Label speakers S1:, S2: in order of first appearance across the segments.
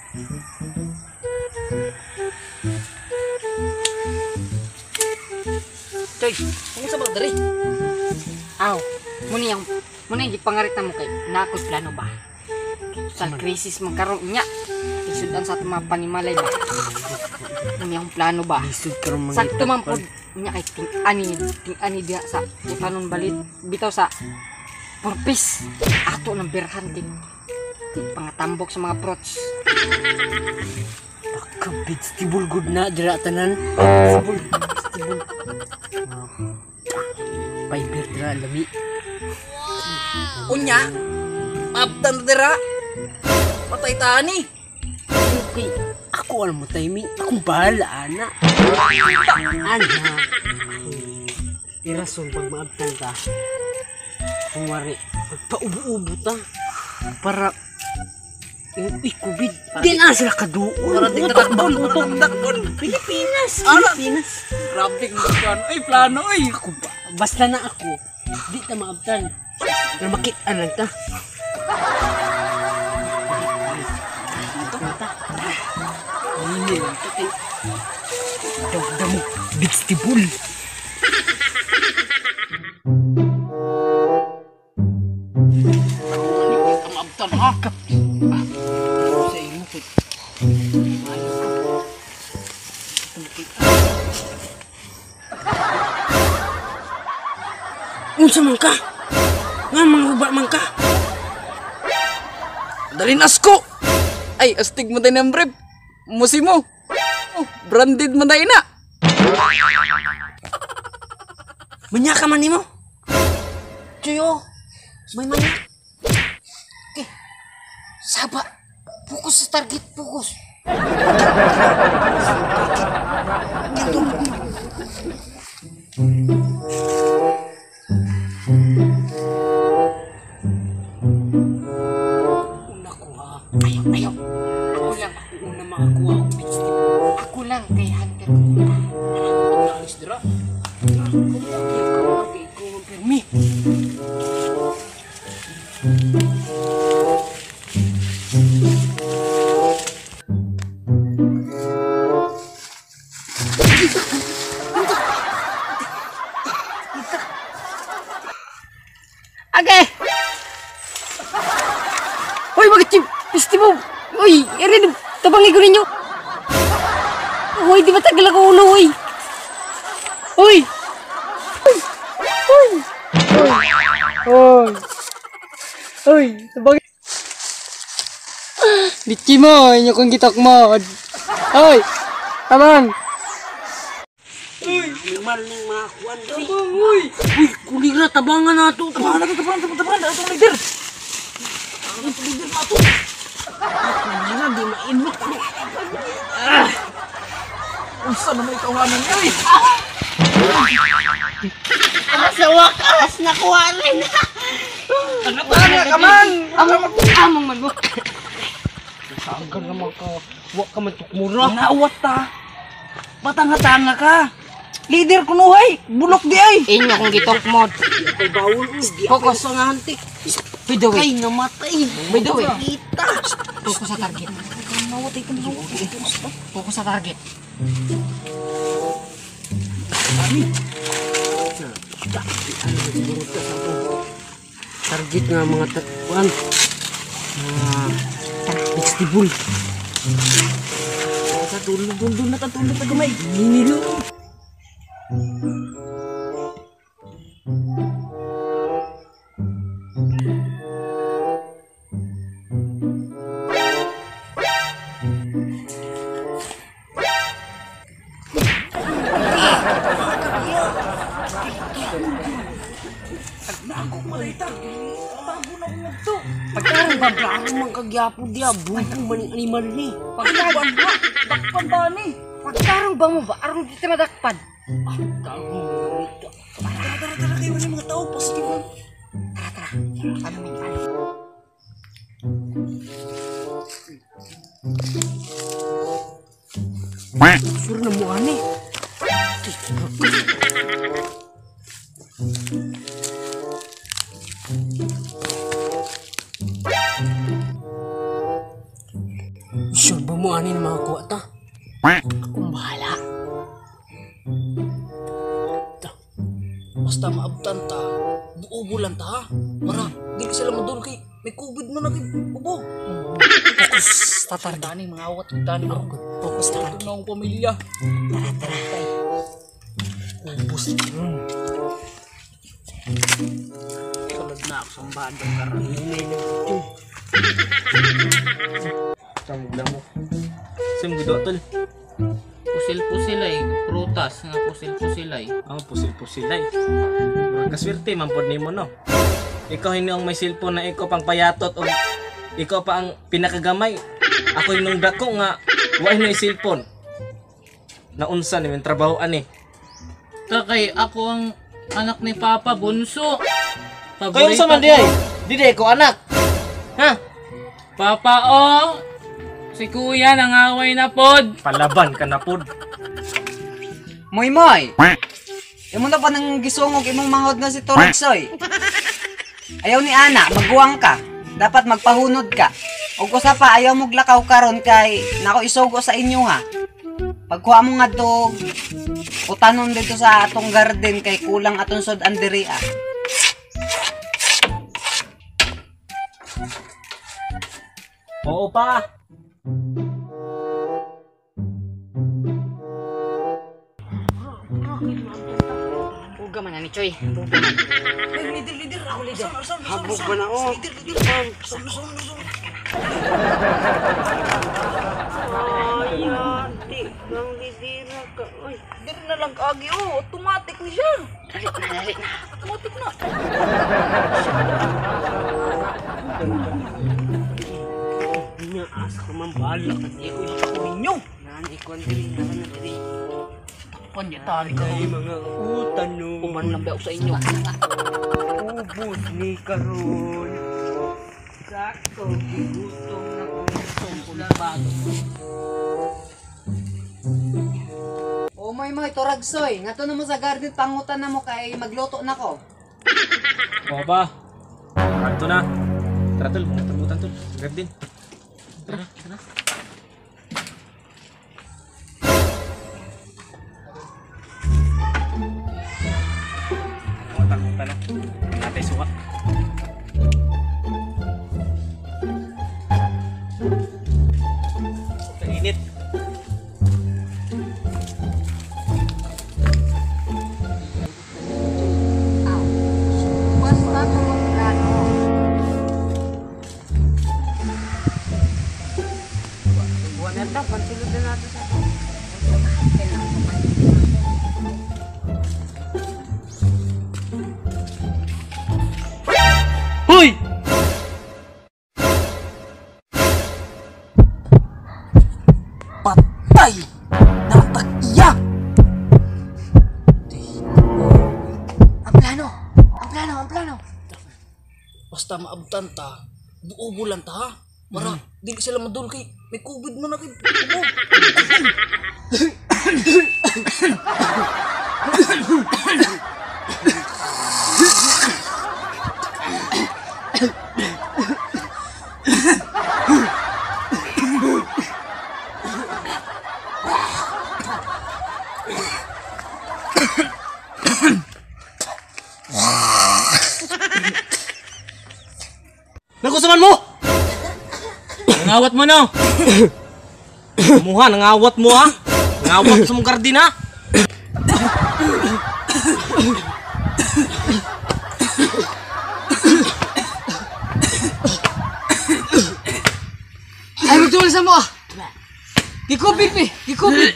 S1: Coy, kung sa mga dari? Aw, muna yung gipangarit na mo kay nakot plano ba? Sa krisis magkaroon niya. Isudan sa itong mga panimalay ba? Muna yung plano ba? Sakto man po niya kay ting-ani diya sa ikanon balit. Bitaw sa purpose. Ato ng berhan ting pangatambok sa mga prots.
S2: Kapit stibul good na dira tanan. Stibul. Piper dira lami.
S1: Unya, abtan dira. Patay tani.
S2: Okay, ako alam mo timing. Akong bahala ana. Ana. Irason pag maabtan ta. Kumari, pagpaubo-ubo ta para COVID. Di na sila kaduon.
S1: Parating tatakbon, takbon.
S2: Pilipinas.
S1: Grabe kung ay plano ay.
S2: Basta na ako. Di ta maabtan. Na makita lang ta. Ini tatay. Damo vegetables.
S1: Maabtan ha.
S2: Sa imo kit. Unsa man ka? Nga manghuba man ka?
S1: Dalin asko. Ay, astig mo tayo ng brief. Musi mo. Oh, branded mo tayo na.
S2: Manya ka man nimo? Cuyo. May manya. Okay.
S1: Saba. Fokus sa target, fokus. Ayaw. Ako lang.
S2: Ako una makakuha ang vegetable.
S1: Ako lang kay Hunter ko.
S2: Alis dira. Ikaw ang permi.
S1: Okay. Hoy, bakit festival? Hoy, erin, tabangi ko ninyo. Hoy, di ba tagal ako ulo, hoy? Hoy! Hoy, tabangi. Bitki mo, inyo kong gitak mo. Hoy, tabang.
S2: Mal ng mga kuwan.
S1: Tabang, hoy.
S2: Uy, kulira, tabangan na ito.
S1: Tabangan. Ito ang leader.
S2: Kulira, di mainit.
S1: Unsa na may kawanan niya, eh.
S2: Sa wakas, nakuha rin.
S1: Ano ka man?
S2: Among man mo. Sagar naman ka. Huwag ka man tukmura.
S1: Naawat ta. Matanga-tanga ka. Leader kunuhay. Bulok di ay.
S2: Inyo kong gitok mod. Ay bawal. Fokus sa nga hantik.
S1: By the way.
S2: Ay namatay.
S1: By the way.
S2: Kita.
S1: Fokus sa target.
S2: Nawatay ka na.
S1: Fokus sa target.
S2: Target nga mga tatuan. Vegetable. Tatulog na tagamay. Nilo. Pagkarang bablaan mang kagyapo diya, bubo maning animal ni.
S1: Pagkarang ba? Dakpan ba ni?
S2: Pagkarang ba mo ba? Aron kita madakpan. Kago.
S1: Tara kayo ng mga tao. Positive. Tara. Ano min?
S2: Sure na mo ani. Sure ba mo ani na makakuha ta? Akong bahala. Ta. Basta maabtan ta, buo-bulan ta ha. Para di ka sila madul kay may COVID mo na kay ubo.
S1: Focus, tatar.
S2: Dani mga awat, dani mga
S1: Focus ka lang.
S2: ito na akong pamilya.
S1: Tara, tara.
S2: Ubus na yun. Tulad na ako sa mbadong karanginay na ito.
S3: Samugla mo. Sim gido tol.
S4: Pusil-pusil ay prutas nga pusil-pusil ay.
S3: Ang pusil-pusil ay. Kaswerte man pod nimo no. Ikaw hindi ang may cellphone na ikaw pang payatot o ikaw pa ang pinakagamay. Ako yung nung dako nga wa na cellphone. Naunsa ni men trabaho ani.
S4: Kay ako ang anak ni Papa Bunso.
S3: Kayo sa man di ay. Di ko anak. Ha?
S4: Papa oh. Si Kuya nangaway na pod.
S3: Palaban ka na pod.
S1: Moy moy. Imo na pa nang gisungog imong manghod nga si Torexoy. Ayaw ni ana, magguwang ka. Dapat magpahunod ka. Ug usa pa ayaw mo glakaw karon kay nako isugo sa inyo ha. Pagkuha mo nga to utanon dito sa atong garden kay kulang atong sod-an diri ah.
S3: Oo pa.
S1: Buga man ni Choy. Buga man.
S2: Lider, ako lider.
S1: Habog ba na oh.
S2: Ayan, di lang lidera ka. Uy, diri na lang kaagi oh, automatic ni siya.
S1: Dali na.
S2: Automatic na. Nya asa ko man bala kasi ako yung ninyo.
S1: Nan ikon diri na diri.
S2: Panya tali ka mga utan no.
S1: Uman lang ba ako sa inyo.
S2: Ubus ni karon. Sakto, gigutong na ko sa bago.
S1: O moy Toragsoy, ngato na mo sa garden pangutan na mo kay magluto na ko.
S3: Oo pa. Kanto na. Tara tol, butan tol. Grab din. Tara. Otak na. Natay suka. Init.
S1: Aw. Basta ko magkano. Wala ta pansulod na natin sa.
S3: Hoy!
S2: Patay! Natakya!
S1: Ang plano.
S2: Basta maabtan ta, buo-bulan ta ha. Para di ka sila madul kay may COVID mo na kay ubo.
S3: Nakusaman mo! Nangawat mo no! Muha, nangawat mo ha! Nangawat sa mong kardin ha!
S1: Ay magtuloy sa mo. Gikupit mi, gikupit.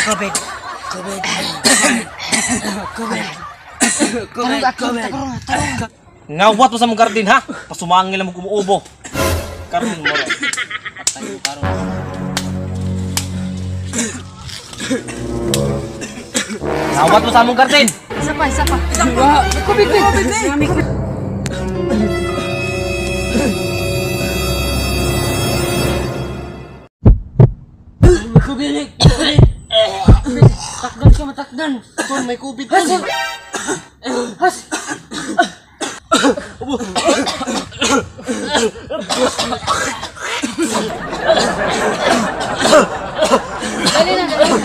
S1: COVID.
S3: Ngawat mo sa mong kardin ha! Pasumangil na mo kumuubo! Karon mo ro. Patay karon. Ngawat mo sa mong kardin!
S1: Isa pa. Gikupit mi.
S2: Takdan ka matakdan. Tol, may COVID ka.
S3: Ubos
S1: Dali na, dali.